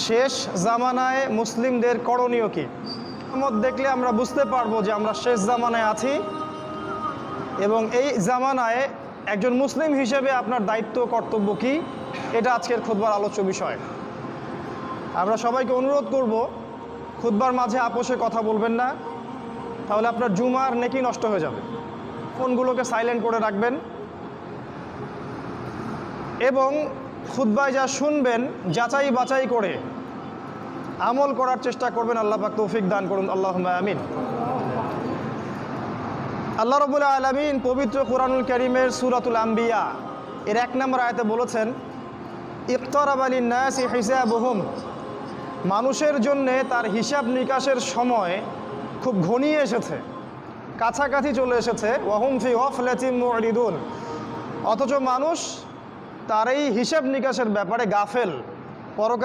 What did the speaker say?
শেষ জামানায় মুসলিমদের করণীয় কি? মত দেখলে আমরা বুঝতে পারবো যে আমরা শেষ জামানায় আছি এবং এই জামানায় একজন মুসলিম হিসেবে আপনার দায়িত্ব কর্তব্য কি, এটা আজকের খুতবার আলোচ্য বিষয়। আমরা সবাইকে অনুরোধ করব, খুতবার মাঝে আপোষে কথা বলবেন না, তাহলে আপনার জুমার নেকি নষ্ট হয়ে যাবে। ফোনগুলোকে সাইলেন্ট করে রাখবেন এবং খুতবায় যা শুনবেন যাচাই বাছাই করে আমল করার চেষ্টা করবেন। আল্লাহ পাক তৌফিক দান করুন, আল্লাহুম্মা আমিন। আল্লাহ রাব্বুল আলামিন পবিত্র কুরআনুল কারীমের সূরাতুল আম্বিয়া এর 1 নম্বর আয়াতে বলেছেন, ইকতারাবা লিন-নাসি হিসাবুহুম, মানুষের জন্যে তার হিসাব নিকাশের সময় খুব ঘনিয়ে এসেছে, কাছাকাছি চলে এসেছে। ওয়াহুম ফি গাফলাতিন মুরিদুন, অথচ মানুষ তার এই হিসাব নিকাশের ব্যাপারে গাফেল, পরকাল